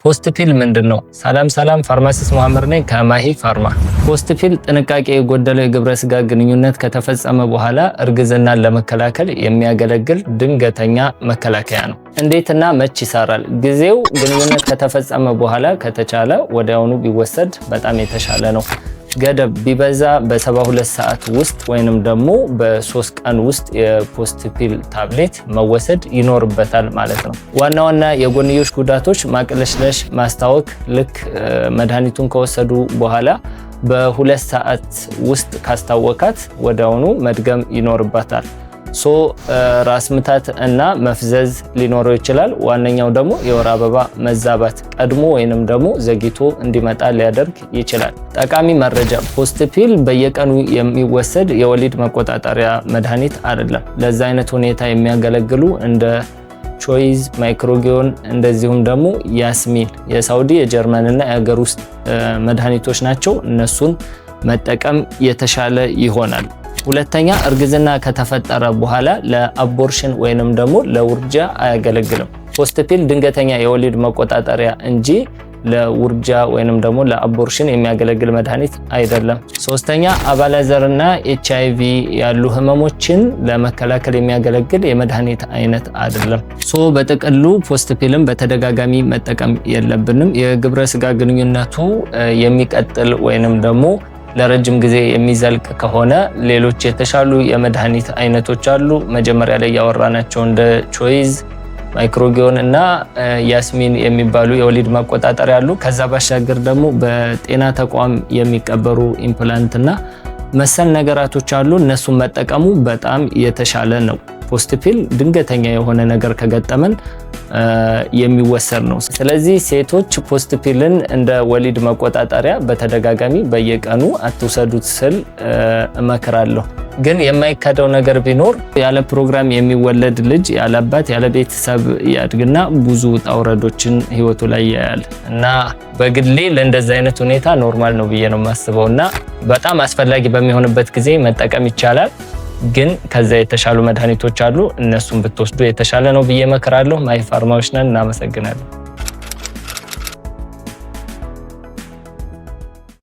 ፖስት ፒል ምንድነው? ሰላም ፋርማሲስት መሐመድ ነኝ ከማሂ ፋርማ። ፖስት ፒል ጥንቃቄ የጎደለው የግብረ ስጋ ግንኙነት ከተፈጸመ በኋላ እርግዝናን ለመከላከል የሚያገለግል ድንገተኛ መከላከያ ነው። እንዴትና መች ይሰራል? ጊዜው ግንኙነት ከተፈጸመ በኋላ ከተቻለ ወዲያውኑ ቢወሰድ በጣም የተሻለ ነው። ገደብ ቢበዛ በ72 ሰዓት ውስጥ ወይንም ደግሞ በ3 ቀን ውስጥ የፖስት ፒል ታብሌት መወሰድ ይኖርበታል ማለት ነው። ዋና የጎንዮሽ ጉዳቶች ማቅለሽለሽ፣ ማስታወክ፣ ልክ መድኃኒቱን ከወሰዱ በኋላ በ2 ሰዓት ውስጥ ካስታወካት ወዲያውኑ መድገም ይኖርባታል። ራስ ምታት እና መፍዘዝ ሊኖረው ይችላል። ዋነኛው ደግሞ የወር አበባ መዛባት ቀድሞ ወይንም ደግሞ ዘግይቶ እንዲመጣ ሊያደርግ ይችላል። ጠቃሚ መረጃ፣ ፖስት ፒል በየቀኑ የሚወሰድ የወሊድ መቆጣጠሪያ መድኃኒት አይደለም። ለዛ አይነት ሁኔታ የሚያገለግሉ እንደ ቾይዝ፣ ማይክሮጊዮን እንደዚሁም ደግሞ ያስሚን የሳውዲ የጀርመን እና የሀገር ውስጥ መድኃኒቶች ናቸው። እነሱን መጠቀም የተሻለ ይሆናል። ሁለተኛ፣ እርግዝና ከተፈጠረ በኋላ ለአቦርሽን ወይንም ደግሞ ለውርጃ አያገለግልም። ፖስት ፒል ድንገተኛ የወሊድ መቆጣጠሪያ እንጂ ለውርጃ ወይንም ደግሞ ለአቦርሽን የሚያገለግል መድኃኒት አይደለም። ሶስተኛ፣ አባላዘርና ኤችአይቪ ያሉ ህመሞችን ለመከላከል የሚያገለግል የመድኃኒት አይነት አይደለም። በጥቅሉ ፖስት ፒልን በተደጋጋሚ መጠቀም የለብንም። የግብረ ስጋ ግንኙነቱ የሚቀጥል ወይንም ደግሞ ለረጅም ጊዜ የሚዘልቅ ከሆነ ሌሎች የተሻሉ የመድኃኒት አይነቶች አሉ። መጀመሪያ ላይ ያወራናቸው እንደ ቾይዝ፣ ማይክሮጊዮን እና ያስሚን የሚባሉ የወሊድ መቆጣጠሪያ አሉ። ከዛ ባሻገር ደግሞ በጤና ተቋም የሚቀበሩ ኢምፕላንት እና መሰል ነገራቶች አሉ። እነሱን መጠቀሙ በጣም የተሻለ ነው። ፖስት ፒል ድንገተኛ የሆነ ነገር ከገጠመን የሚወሰድ ነው። ስለዚህ ሴቶች ፖስት ፒልን እንደ ወሊድ መቆጣጠሪያ በተደጋጋሚ በየቀኑ አትውሰዱት ስል እመክራለሁ። ግን የማይካደው ነገር ቢኖር ያለ ፕሮግራም የሚወለድ ልጅ ያለ አባት ያለ ቤተሰብ ያድግና ብዙ ውጣ ውረዶችን ህይወቱ ላይ ያያል እና በግሌ ለእንደዚህ አይነት ሁኔታ ኖርማል ነው ብዬ ነው የማስበው እና በጣም አስፈላጊ በሚሆንበት ጊዜ መጠቀም ይቻላል። ግን ከዛ የተሻሉ መድኃኒቶች አሉ። እነሱን ብትወስዱ የተሻለ ነው ብዬ እመክራለሁ። ማሂ ፋርማዎች ነን። እናመሰግናለን።